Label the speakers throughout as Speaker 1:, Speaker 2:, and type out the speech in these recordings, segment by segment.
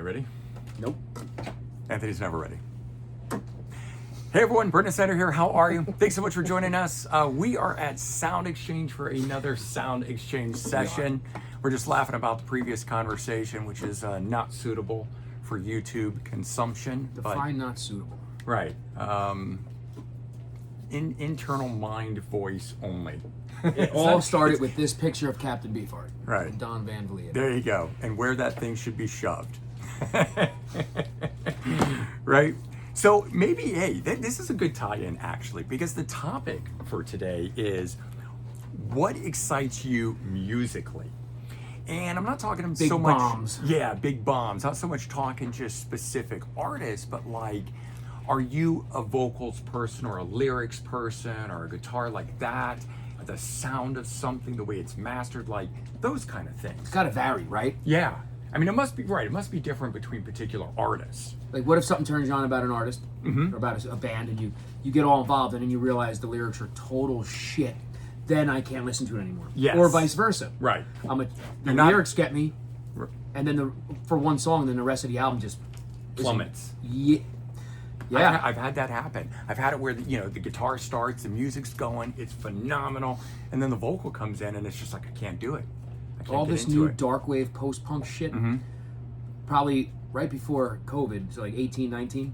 Speaker 1: ready?
Speaker 2: Nope.
Speaker 1: Anthony's never ready. Hey everyone, Brendan Snyder here. How are you? Thanks so much for joining us. We are at Sound Exchange for another Sound Exchange session. We're just laughing about the previous conversation, which is not suitable for YouTube consumption.
Speaker 2: Define not suitable.
Speaker 1: Right. Internal mind voice only.
Speaker 2: It all started with this picture of Captain Beefheart.
Speaker 1: Right.
Speaker 2: And Don Van Vliet.
Speaker 1: There you go. And where that thing should be shoved. Right? So maybe, hey, this is a good tie-in actually, because the topic for today is what excites you musically. And I'm not talking
Speaker 2: Big
Speaker 1: so
Speaker 2: bombs.
Speaker 1: much, yeah, big bombs. Not so much talking just specific artists, but like, are you a vocals person or a lyrics person or a guitar like that? The sound of something, the way it's mastered, like those kind of things.
Speaker 2: It's gotta vary, right?
Speaker 1: Yeah. I mean, it must be right. It must be different between particular artists.
Speaker 2: Like, what if something turns you on about an artist or about a band, and you get all involved, and then you realize the lyrics are total shit? Then I can't listen to it anymore.
Speaker 1: Yes.
Speaker 2: Or vice versa.
Speaker 1: Right.
Speaker 2: The
Speaker 1: not-
Speaker 2: lyrics get me, and then for one song, and then the rest of the album just
Speaker 1: Plummets.
Speaker 2: Yeah. Yeah.
Speaker 1: I've had that happen. I've had it where the guitar starts, the music's going, it's phenomenal, and then the vocal comes in, and it's just like I can't do it. I can't
Speaker 2: All
Speaker 1: get
Speaker 2: this
Speaker 1: into
Speaker 2: new
Speaker 1: it.
Speaker 2: dark wave post-punk shit, probably right before COVID, so like 18, 19,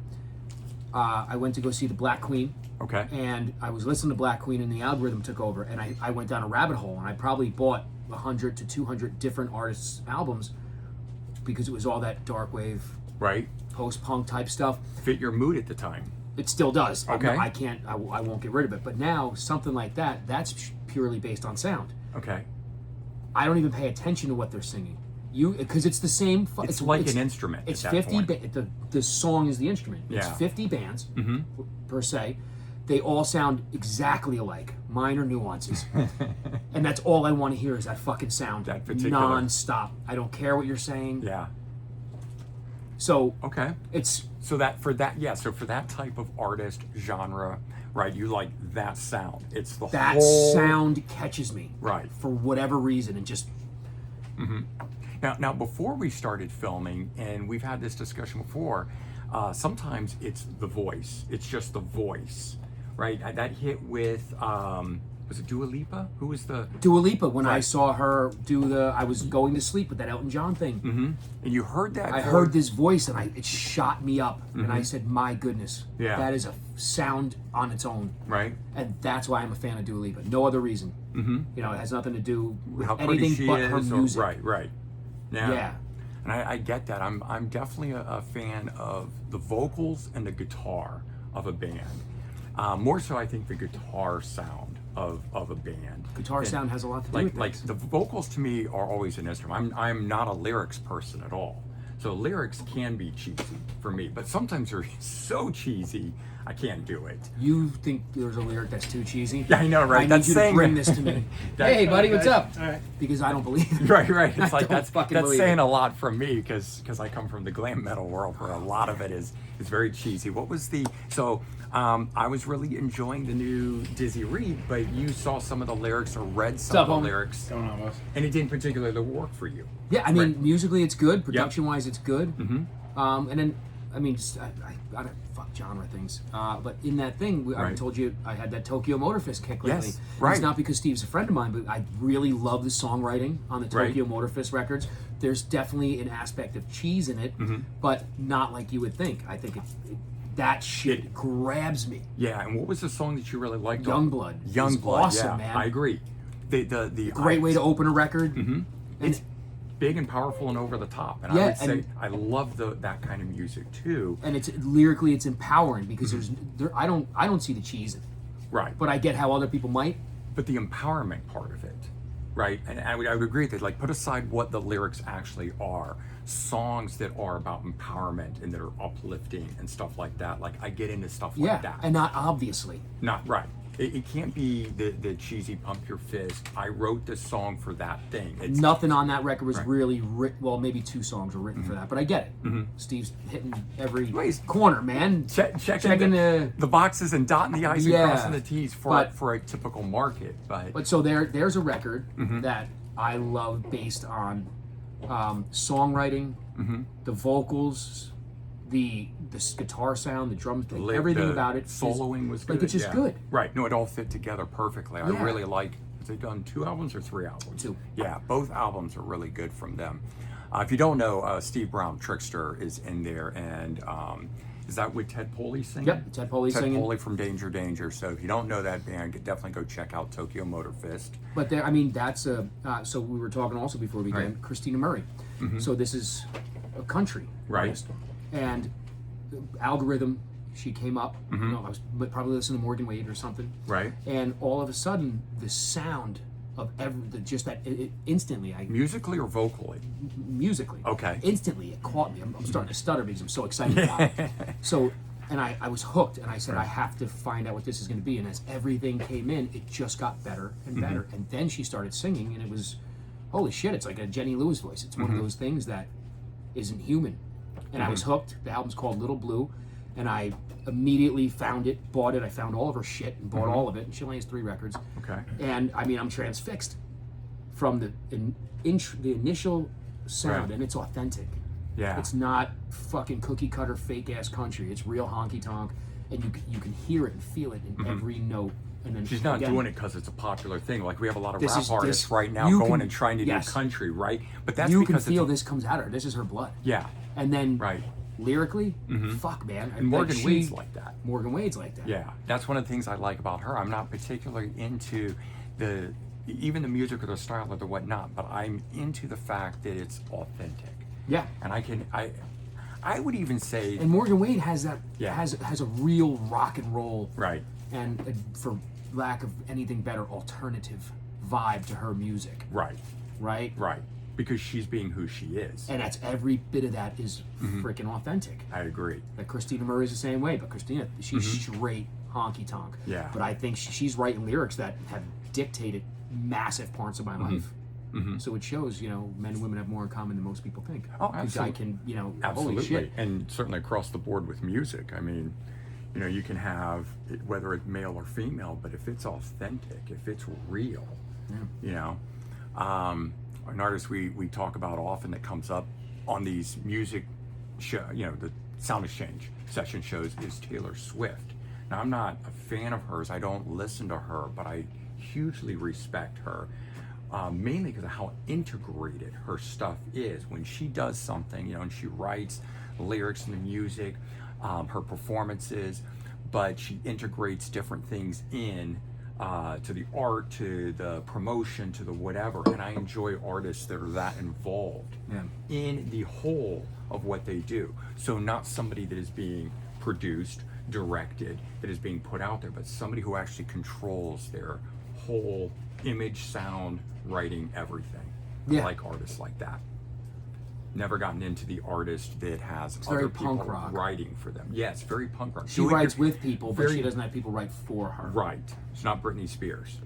Speaker 2: I went to go see the Black Queen,
Speaker 1: Okay.
Speaker 2: and I was listening to Black Queen, and the algorithm took over, and I went down a rabbit hole, and I probably bought 100 to 200 different artists' albums because it was all that dark wave,
Speaker 1: Right.
Speaker 2: post-punk type stuff.
Speaker 1: Fit your mood at the time.
Speaker 2: It still does.
Speaker 1: Okay.
Speaker 2: I won't get rid of it. But now, something like that, that's purely based on sound.
Speaker 1: Okay.
Speaker 2: I don't even pay attention to what they're singing. Because it's the same.
Speaker 1: It's like an instrument.
Speaker 2: It's
Speaker 1: at that
Speaker 2: 50.
Speaker 1: point.
Speaker 2: The song is the instrument. It's
Speaker 1: Yeah.
Speaker 2: 50 bands per se. They all sound exactly alike, minor nuances, and that's all I want to hear is that fucking sound,
Speaker 1: That particular-
Speaker 2: non-stop. I don't care what you're saying.
Speaker 1: Yeah.
Speaker 2: So
Speaker 1: Okay.
Speaker 2: it's
Speaker 1: So for that type of artist genre, right? You like that sound. It's the
Speaker 2: that
Speaker 1: whole
Speaker 2: sound catches me,
Speaker 1: Right.
Speaker 2: for whatever reason, and just
Speaker 1: Now, before we started filming, and we've had this discussion before, sometimes it's the voice. It's just the voice, right? That hit with, was it Dua Lipa? Who was the...
Speaker 2: Dua Lipa. When I
Speaker 1: Right.
Speaker 2: saw her do I was going to sleep with that Elton John thing.
Speaker 1: And you heard that...
Speaker 2: I heard this voice, and it shot me up, and I said, "My goodness,
Speaker 1: Yeah.
Speaker 2: that is a sound on its own."
Speaker 1: Right?
Speaker 2: And that's why I'm a fan of Dua Lipa. No other reason. It has nothing to do with
Speaker 1: How pretty
Speaker 2: anything
Speaker 1: she
Speaker 2: but
Speaker 1: is.
Speaker 2: her music.
Speaker 1: Right. Yeah.
Speaker 2: Yeah.
Speaker 1: And I get that. I'm definitely a fan of the vocals and the guitar of a band. More so, I think, the guitar sound of a band.
Speaker 2: Guitar
Speaker 1: than-
Speaker 2: sound has a lot to do
Speaker 1: like
Speaker 2: with
Speaker 1: like
Speaker 2: this.
Speaker 1: the vocals to me are always an instrument. I'm not a lyrics person at all. So lyrics can be cheesy for me, but sometimes they're so cheesy I can't do it.
Speaker 2: You think there's a lyric that's too cheesy?
Speaker 1: Yeah, I know, right?
Speaker 2: I need
Speaker 1: That's
Speaker 2: you
Speaker 1: saying
Speaker 2: to bring this to me.
Speaker 1: That-
Speaker 2: Hey, buddy, what's up?
Speaker 3: All right.
Speaker 2: Because I don't believe it.
Speaker 1: Right. It's
Speaker 2: I
Speaker 1: like
Speaker 2: don't fucking
Speaker 1: that's
Speaker 2: believe
Speaker 1: saying
Speaker 2: it.
Speaker 1: a lot from me because I come from the glam metal world where a lot of it is very cheesy. What was I was really enjoying the new Dizzy Reed, but you saw some of the lyrics or read some
Speaker 2: What's up,
Speaker 1: of the
Speaker 2: homie?
Speaker 1: lyrics,
Speaker 3: Going on, boss?
Speaker 1: and it didn't particularly work for you.
Speaker 2: Yeah, I mean,
Speaker 1: Right.
Speaker 2: musically it's good. Production-wise, it's good.
Speaker 1: Mm-hmm.
Speaker 2: And then, I mean, just, I gotta fuck genre things. But in that thing, I
Speaker 1: Right.
Speaker 2: told you I had that Tokyo Motor Fist kick lately.
Speaker 1: Yes, right.
Speaker 2: It's not because Steve's a friend of mine, but I really love the songwriting on the
Speaker 1: Right.
Speaker 2: Tokyo Motor Fist records. There's definitely an aspect of cheese in it,
Speaker 1: Mm-hmm.
Speaker 2: but not like you would think. I think that shit
Speaker 1: It-
Speaker 2: grabs me.
Speaker 1: Yeah, and what was the song that you really liked?
Speaker 2: Youngblood is
Speaker 1: Youngblood,
Speaker 2: awesome,
Speaker 1: yeah,
Speaker 2: man.
Speaker 1: I agree. The
Speaker 2: Great way to open a record.
Speaker 1: And it's big and powerful and over the top, and I
Speaker 2: Yeah,
Speaker 1: would say
Speaker 2: and-
Speaker 1: I love that kind of music too.
Speaker 2: And it's lyrically, it's empowering because
Speaker 1: Mm-hmm.
Speaker 2: I don't see the cheese in it,
Speaker 1: Right.
Speaker 2: but I get how other people might.
Speaker 1: But the empowerment part of it, right? And I would agree that, like, put aside what the lyrics actually are, songs that are about empowerment and that are uplifting and stuff like that. Like, I get into stuff like
Speaker 2: Yeah,
Speaker 1: that.
Speaker 2: and not obviously.
Speaker 1: Not right. It can't be the cheesy pump your fist. I wrote this song for that thing. It's
Speaker 2: Nothing on that record was
Speaker 1: Right.
Speaker 2: really written. Well, maybe 2 songs were written for that, but I get it. Steve's hitting every
Speaker 1: Well, he's
Speaker 2: corner, man.
Speaker 1: checking the boxes and dotting the I's and
Speaker 2: Yeah,
Speaker 1: crossing the T's
Speaker 2: but-
Speaker 1: for a typical market. But
Speaker 2: But so there's a record
Speaker 1: Mm-hmm.
Speaker 2: that I love based on songwriting, the vocals, the guitar sound, the drums, everything about it.
Speaker 1: Soloing was good.
Speaker 2: Like, it's just good.
Speaker 1: Right. No, it all fit together perfectly. I
Speaker 2: Yeah.
Speaker 1: really like. Has they done 2 albums or 3 albums?
Speaker 2: 2.
Speaker 1: Yeah, both albums are really good from them. If you don't know, Steve Brown, Trickster, is in there, and is that with Ted Poley singing?
Speaker 2: Yep, Ted Poley singing.
Speaker 1: Ted Poley from Danger Danger. So if you don't know that band, definitely go check out Tokyo Motor Fist.
Speaker 2: But there, I mean, that's a. So we were talking also before we began,
Speaker 1: Right.
Speaker 2: Christina Murray. So this is a country
Speaker 1: Right.
Speaker 2: artist, and Algorithm. She came up. You know, I was probably listening to Morgan Wade or something.
Speaker 1: Right.
Speaker 2: And all of a sudden, the sound of just that instantly,
Speaker 1: Musically or vocally?
Speaker 2: musically.
Speaker 1: Okay.
Speaker 2: Instantly, it caught me. I'm starting to stutter because I'm so excited about it. So, and I was hooked, and I said, I have to find out what this is going to be. And as everything came in, it just got better and better. And then she started singing, and it was, holy shit, it's like a Jenny Lewis voice. It's one of those things that isn't human. And I was hooked. The album's called Little Blue, and I immediately found it, bought it. I found all of her shit and bought all of it. And she only has 3 records.
Speaker 1: Okay.
Speaker 2: And I mean, I'm transfixed from the initial sound,
Speaker 1: Right.
Speaker 2: and it's authentic.
Speaker 1: Yeah.
Speaker 2: It's not fucking cookie cutter fake ass country. It's real honky tonk, and you can hear it and feel it in every note. And then
Speaker 1: She's not
Speaker 2: again,
Speaker 1: doing it because it's a popular thing. Like we have a lot of
Speaker 2: This
Speaker 1: rap
Speaker 2: is-
Speaker 1: artists
Speaker 2: this-
Speaker 1: right now
Speaker 2: you
Speaker 1: going
Speaker 2: can-
Speaker 1: and trying to
Speaker 2: yes.
Speaker 1: do country, right? But that's
Speaker 2: You can
Speaker 1: because
Speaker 2: feel
Speaker 1: it's
Speaker 2: this comes out of her. This is her blood.
Speaker 1: yeah,
Speaker 2: And then
Speaker 1: right.
Speaker 2: lyrically, fuck man.
Speaker 1: And Morgan Wade's like that.
Speaker 2: Morgan Wade's like that.
Speaker 1: Yeah, that's one of the things I like about her. I'm not particularly into even the music or the style or the whatnot, but I'm into the fact that it's authentic.
Speaker 2: Yeah.
Speaker 1: And I would even say
Speaker 2: And Morgan Wade has that
Speaker 1: Yeah.
Speaker 2: has a real rock and roll
Speaker 1: right,
Speaker 2: and for lack of anything better, alternative vibe to her music,
Speaker 1: right,
Speaker 2: right?
Speaker 1: right, because she's being who she is.
Speaker 2: And that's every bit of that is freaking authentic.
Speaker 1: I agree.
Speaker 2: Like Christina Murray's the same way, but Christina, she's straight honky tonk.
Speaker 1: Yeah.
Speaker 2: But I think she's writing lyrics that have dictated massive parts of my life. So it shows, you know, men and women have more in common than most people think.
Speaker 1: Oh,
Speaker 2: 'Cause I
Speaker 1: absolutely.
Speaker 2: can, you know,
Speaker 1: Absolutely,
Speaker 2: holy shit.
Speaker 1: and certainly across the board with music. I mean, you know, you can have it, whether it's male or female, but if it's authentic, if it's real, you know, an artist we talk about often that comes up on these music show, you know, the Sound Exchange session shows is Taylor Swift. Now, I'm not a fan of hers. I don't listen to her, but I hugely respect her. Mainly because of how integrated her stuff is. When she does something, you know, and she writes lyrics and the music, her performances, but she integrates different things in to the art, to the promotion, to the whatever. And I enjoy artists that are that involved in the whole of what they do. So not somebody that is being produced, directed, that is being put out there, but somebody who actually controls their whole image, sound, writing, everything.
Speaker 2: Yeah.
Speaker 1: I like artists like that. Never gotten into the artist that has
Speaker 2: very
Speaker 1: other people
Speaker 2: punk rock.
Speaker 1: writing for them. Yeah, it's very punk rock.
Speaker 2: She
Speaker 1: Doing
Speaker 2: writes
Speaker 1: it-
Speaker 2: with people, but
Speaker 1: very-
Speaker 2: she doesn't have people write for her.
Speaker 1: Right. It's not Britney Spears.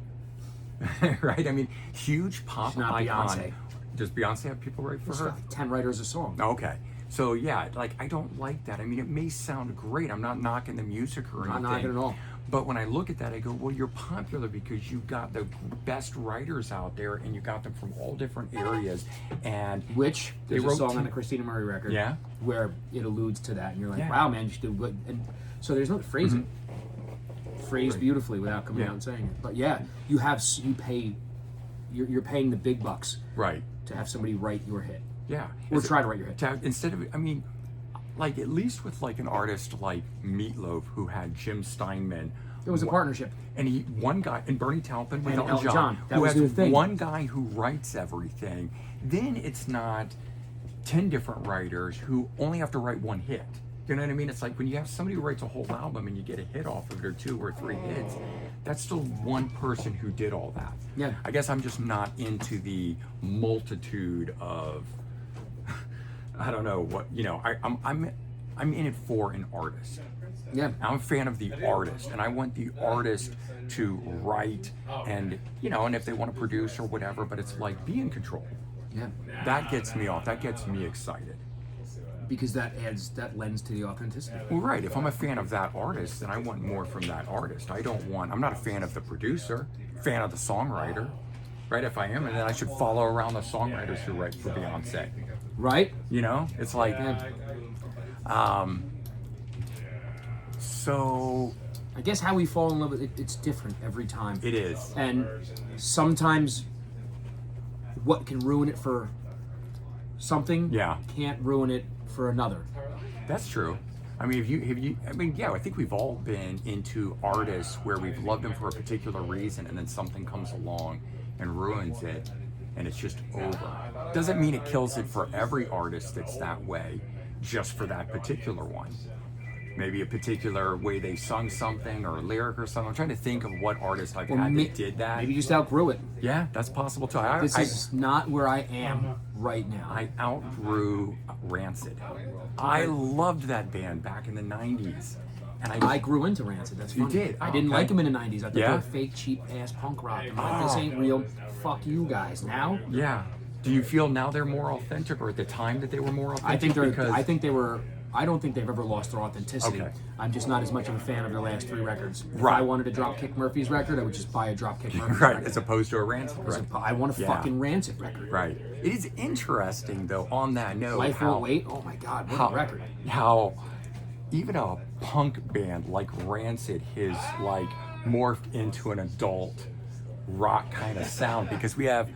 Speaker 1: Right? I mean, huge pop
Speaker 2: She's not
Speaker 1: icon.
Speaker 2: Beyonce.
Speaker 1: Does Beyonce have people write for
Speaker 2: She's
Speaker 1: her?
Speaker 2: got like 10 writers a song.
Speaker 1: Okay. So yeah, like I don't like that. I mean, it may sound great. I'm not knocking the music or anything.
Speaker 2: Not knocking at all.
Speaker 1: But when I look at that, I go, well, you're popular because you've got the best writers out there, and you got them from all different areas. And
Speaker 2: Which there's
Speaker 1: They
Speaker 2: a
Speaker 1: wrote
Speaker 2: song
Speaker 1: two-
Speaker 2: on the Christina Murray record,
Speaker 1: Yeah?
Speaker 2: where it alludes to that, and you're like,
Speaker 1: Yeah.
Speaker 2: "Wow, man, you should do good." And so there's no phrasing, phrased beautifully without coming
Speaker 1: Yeah.
Speaker 2: out and saying it. But yeah, you pay, you're paying the big bucks
Speaker 1: right,
Speaker 2: to have somebody write your hit
Speaker 1: yeah.
Speaker 2: or
Speaker 1: Is it-
Speaker 2: try to write your hit.
Speaker 1: instead of, I mean, like at least with like an artist like Meatloaf, who had Jim Steinman.
Speaker 2: It was a partnership.
Speaker 1: And one guy, and Bernie Taupin with
Speaker 2: And
Speaker 1: Elton
Speaker 2: Elton
Speaker 1: John,
Speaker 2: John. That
Speaker 1: who
Speaker 2: was
Speaker 1: has
Speaker 2: their thing.
Speaker 1: one guy who writes everything. Then it's not 10 different writers who only have to write one hit. You know what I mean? It's like when you have somebody who writes a whole album and you get a hit off of it, or 2 or 3 hits, that's still one person who did all that.
Speaker 2: Yeah.
Speaker 1: I guess I'm just not into the multitude of, I don't know what, you know, I'm in it for an artist.
Speaker 2: Yeah.
Speaker 1: I'm a fan of the artist, and I want the artist to write and, you know, and if they want to produce or whatever, but it's like be in control.
Speaker 2: Yeah.
Speaker 1: That gets me off. That gets me excited.
Speaker 2: Because that lends to the authenticity.
Speaker 1: Well, right. If I'm a fan of that artist, then I want more from that artist. I'm not a fan of the producer, fan of the songwriter. right? If I am, and then I should follow around the songwriters who write for Beyonce.
Speaker 2: Right?
Speaker 1: You know, it's like,
Speaker 2: Yeah.
Speaker 1: so
Speaker 2: I guess how we fall in love with it, it's different every time.
Speaker 1: it is.
Speaker 2: And sometimes what can ruin it for something
Speaker 1: Yeah.
Speaker 2: can't ruin it for another.
Speaker 1: That's true. I mean, I think we've all been into artists where we've loved them for a particular reason, and then something comes along and ruins it, and it's just over. Doesn't mean it kills it for every artist that's that way, just for that particular one. Maybe a particular way they sung something or a lyric or something. I'm trying to think of what artist I've had that did that.
Speaker 2: Maybe you just outgrew it.
Speaker 1: Yeah, that's possible too.
Speaker 2: This is not where I am right now.
Speaker 1: I outgrew Rancid. I loved that band back in the 90s. And
Speaker 2: I grew into Rancid. That's funny.
Speaker 1: You did?
Speaker 2: I didn't
Speaker 1: Okay.
Speaker 2: like them in the 90s. I thought they
Speaker 1: Yeah?
Speaker 2: were fake, cheap ass punk rock. I'm like, this ain't real. Fuck you guys. Now,
Speaker 1: Yeah. Do you feel now they're more authentic, or at the time that they were more authentic?
Speaker 2: I think they're.
Speaker 1: Because
Speaker 2: I think they were. I don't think they've ever lost their authenticity.
Speaker 1: Okay.
Speaker 2: I'm just not as much of a fan of their last 3 records. If
Speaker 1: Right.
Speaker 2: I wanted to Dropkick Murphys record, I would just buy a Dropkick Murphys
Speaker 1: right,
Speaker 2: record.
Speaker 1: as opposed to a Rancid.
Speaker 2: As
Speaker 1: Right.
Speaker 2: I want a
Speaker 1: Yeah.
Speaker 2: fucking Rancid record.
Speaker 1: Right. It is interesting though. On that note,
Speaker 2: Life
Speaker 1: how
Speaker 2: Won't Wait. Oh my God, what
Speaker 1: how,
Speaker 2: a record.
Speaker 1: how even a punk band like Rancid has like morphed into an adult rock kind of sound, because we have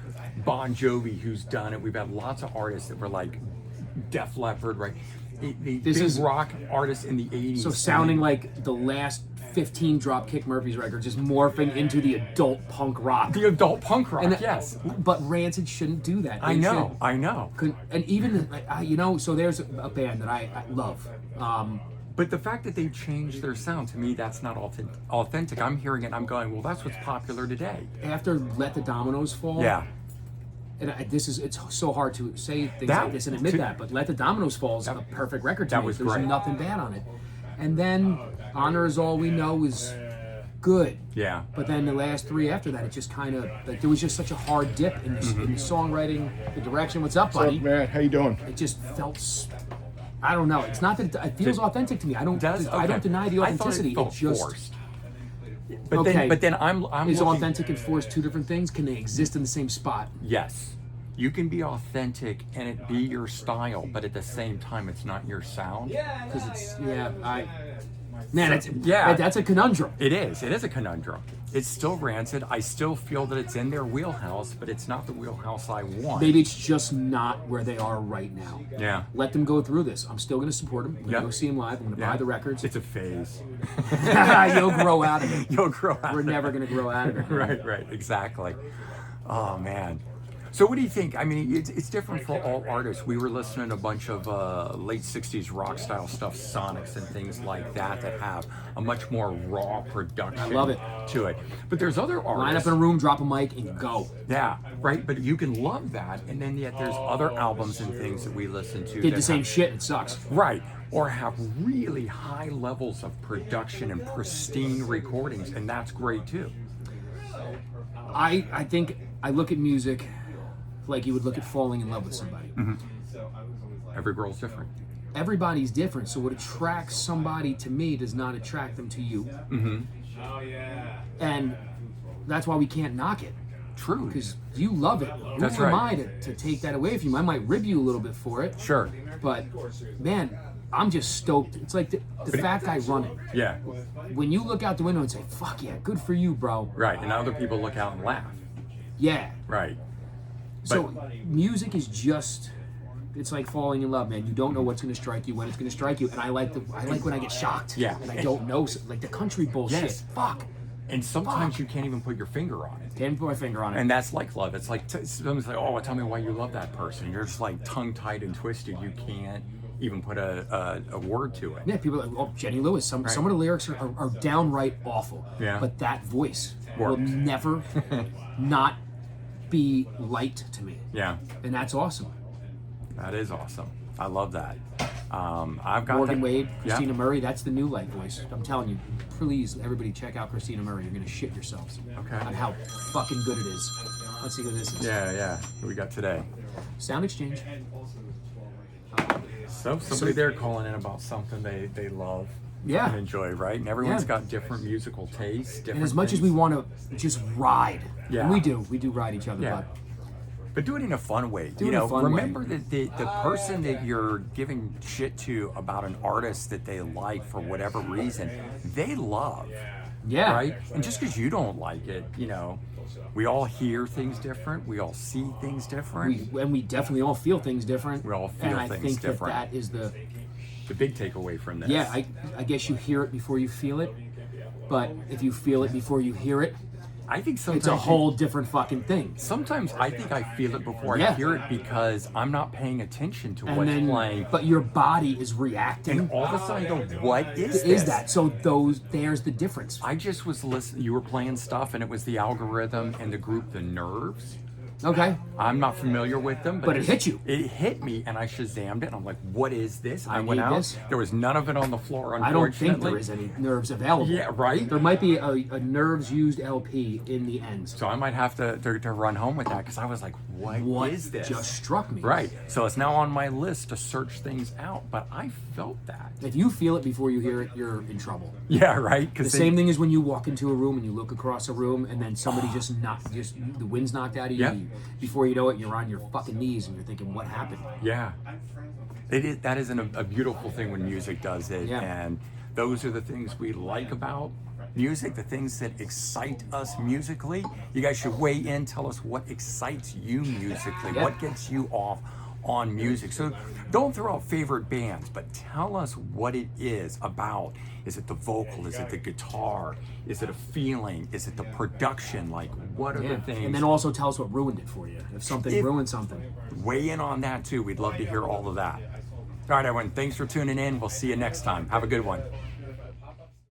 Speaker 1: Bon Jovi who's done it. We've had lots of artists that were like Def Leppard, right? The
Speaker 2: This
Speaker 1: big
Speaker 2: is-
Speaker 1: rock artists in the 80s.
Speaker 2: So sounding like the last 15 Dropkick Murphys records is morphing into the adult punk rock.
Speaker 1: the adult punk rock,
Speaker 2: And
Speaker 1: yes.
Speaker 2: But Rancid shouldn't do that.
Speaker 1: I
Speaker 2: They
Speaker 1: know,
Speaker 2: should-
Speaker 1: I know.
Speaker 2: And even so there's a band that I love.
Speaker 1: But the fact that they changed their sound, to me, that's not authentic. I'm hearing it and I'm going, well, that's what's popular today.
Speaker 2: After Let the Dominoes Fall.
Speaker 1: Yeah.
Speaker 2: And it's so hard to say things
Speaker 1: That-
Speaker 2: like this and admit
Speaker 1: to-
Speaker 2: that, but Let the Dominoes Fall is a perfect record to
Speaker 1: that
Speaker 2: me.
Speaker 1: was
Speaker 2: There's
Speaker 1: great.
Speaker 2: nothing bad on it. And then Honor Is All We Know is good.
Speaker 1: Yeah.
Speaker 2: But then the last 3 after that, it just kind of like there was just such a hard dip in the, in the songwriting, the direction. What's up, buddy?
Speaker 3: What's up, man? How you doing?
Speaker 2: It just felt. I don't know. It's not that it feels authentic to me. I don't.
Speaker 1: Does?
Speaker 2: I don't
Speaker 1: Okay.
Speaker 2: deny the
Speaker 1: I thought
Speaker 2: authenticity.
Speaker 1: it felt
Speaker 2: just
Speaker 1: forced. But
Speaker 2: Okay.
Speaker 1: then I'm
Speaker 2: is
Speaker 1: looking,
Speaker 2: authentic and forced 2 different things. Can they exist in the same spot?
Speaker 1: Yes. You can be authentic and it be your style, but at the same time, it's not your sound.
Speaker 2: Because it's that's
Speaker 1: Yeah.
Speaker 2: that's a conundrum.
Speaker 1: It is. It is a conundrum. It's still Rancid. I still feel that it's in their wheelhouse, but it's not the wheelhouse I want.
Speaker 2: Maybe it's just not where they are right now.
Speaker 1: Yeah.
Speaker 2: Let them go through this. I'm still going to support them. I'm going to
Speaker 1: Yeah.
Speaker 2: go see them live. I'm going to
Speaker 1: Yeah.
Speaker 2: buy the records.
Speaker 1: It's a phase.
Speaker 2: You'll grow out of it.
Speaker 1: You'll grow out.
Speaker 2: We're
Speaker 1: of it.
Speaker 2: never going to grow out of it.
Speaker 1: Right, exactly. Oh man. So what do you think? I mean, it's different for all artists. We were listening to a bunch of late '60s rock style stuff, Sonics and things like that have a much more raw production.
Speaker 2: I love it.
Speaker 1: To it. But there's other artists.
Speaker 2: Line up in a room, drop a mic, and go.
Speaker 1: Yeah, right. But you can love that, and then yet there's other albums and things that we listen to
Speaker 2: Did
Speaker 1: that
Speaker 2: the same
Speaker 1: have-
Speaker 2: shit. It sucks.
Speaker 1: Right. Or have really high levels of production and pristine recordings, and that's great too.
Speaker 2: I think I look at music like you would look at falling in love with somebody.
Speaker 1: Mm-hmm. Every girl's different.
Speaker 2: Everybody's different, so what attracts somebody to me does not attract them to you.
Speaker 1: Mm-hmm.
Speaker 2: And that's why we can't knock it,
Speaker 1: True.
Speaker 2: because you love it.
Speaker 1: That's
Speaker 2: Who am
Speaker 1: right.
Speaker 2: I to take that away from you? I might rib you a little bit for it,
Speaker 1: Sure.
Speaker 2: but man, I'm just stoked. It's like the fat guy running.
Speaker 1: Yeah.
Speaker 2: When you look out the window and say, fuck yeah, good for you, bro.
Speaker 1: Right. And other people look out and laugh.
Speaker 2: Yeah.
Speaker 1: Right.
Speaker 2: So music is just, it's like falling in love, man. You don't know what's going to strike you, when it's going to strike you, and I like when I get shocked.
Speaker 1: Yeah.
Speaker 2: And I don't know, like the country bullshit.
Speaker 1: Yes.
Speaker 2: Fuck.
Speaker 1: And sometimes you can't even put your finger on it.
Speaker 2: Can't put my finger on it.
Speaker 1: And that's like love. It's like someone's like, "Oh, tell me why you love that person." You're just like tongue-tied and twisted. You can't even put a word to it.
Speaker 2: Yeah, people are like, oh, Jenny Lewis. Some of the lyrics are downright awful.
Speaker 1: Yeah.
Speaker 2: But that voice will
Speaker 1: Works.
Speaker 2: never not be light to me.
Speaker 1: Yeah.
Speaker 2: And that's awesome.
Speaker 1: That is awesome. I love that. I've got
Speaker 2: Morgan
Speaker 1: that.
Speaker 2: Wade,
Speaker 1: Yeah.
Speaker 2: Christina Murray, that's the new light voice. I'm telling you, please, everybody check out Christina Murray. You're going to shit yourselves
Speaker 1: Okay.
Speaker 2: on how fucking good it is. Let's see who this is.
Speaker 1: Yeah. Who we got today?
Speaker 2: Sound Exchange.
Speaker 1: So somebody there calling in about something they love.
Speaker 2: Yeah.
Speaker 1: and enjoy, right? And everyone's
Speaker 2: Yeah.
Speaker 1: got different musical tastes. Different
Speaker 2: And as much as
Speaker 1: things.
Speaker 2: we want to just ride,
Speaker 1: Yeah.
Speaker 2: and we do ride each other,
Speaker 1: Yeah. But do it in a fun way.
Speaker 2: Do it
Speaker 1: you
Speaker 2: in a
Speaker 1: know,
Speaker 2: fun way.
Speaker 1: remember that the person that you're giving shit to about an artist that they like for whatever reason, they love.
Speaker 2: yeah,
Speaker 1: Right? And just because you don't like it, you know, we all hear things different. We all see things different.
Speaker 2: we definitely all feel things different.
Speaker 1: We all feel
Speaker 2: and I
Speaker 1: things
Speaker 2: think
Speaker 1: different.
Speaker 2: that is the
Speaker 1: The big takeaway from this.
Speaker 2: yeah. I guess you hear it before you feel it, but if you feel it before you hear it,
Speaker 1: I think sometimes
Speaker 2: it's a whole different fucking thing.
Speaker 1: Sometimes I think I feel it before I
Speaker 2: Yeah.
Speaker 1: hear it because I'm not paying attention to
Speaker 2: And
Speaker 1: what's
Speaker 2: then,
Speaker 1: playing.
Speaker 2: but your body is reacting.
Speaker 1: And all of a sudden I go, what is
Speaker 2: Is
Speaker 1: this?
Speaker 2: that so? There's the difference.
Speaker 1: I just was listening. You were playing stuff, and it was the algorithm and the group, The Nerves.
Speaker 2: Okay,
Speaker 1: I'm not familiar with them,
Speaker 2: But it hit you.
Speaker 1: It hit me, and I Shazammed it. And I'm like, "What is this?"
Speaker 2: I
Speaker 1: went
Speaker 2: need
Speaker 1: out.
Speaker 2: this.
Speaker 1: There was none of it on the floor.
Speaker 2: I don't think
Speaker 1: Unfortunately,
Speaker 2: there is any nerves available.
Speaker 1: Yeah, right.
Speaker 2: There might be a nerves used LP in the ends.
Speaker 1: So I might have to run home with that because I was like, "What is this?"
Speaker 2: just struck me?
Speaker 1: Right. So it's now on my list to search things out. But I felt that.
Speaker 2: If you feel it before you hear it, you're in trouble.
Speaker 1: Yeah. Right.
Speaker 2: The
Speaker 1: Because
Speaker 2: same thing as when you walk into a room and you look across a room and then somebody just the wind's knocked out of you.
Speaker 1: Yep.
Speaker 2: Before you know it, you're on your fucking knees and you're thinking, what happened?
Speaker 1: Yeah. That is a beautiful thing when music does it.
Speaker 2: Yeah.
Speaker 1: And those are the things we like about music, the things that excite us musically. You guys should weigh in, tell us what excites you musically,
Speaker 2: Yeah.
Speaker 1: what gets you off on music. So don't throw out favorite bands, but tell us what it is about. Is it the vocal? Is it the guitar? Is it a feeling? Is it the production? Like, what are the things?
Speaker 2: And then also tell us what ruined it for you. If something ruined something.
Speaker 1: Weigh in on that too. We'd love to hear all of that. All right, everyone. Thanks for tuning in. We'll see you next time. Have a good one.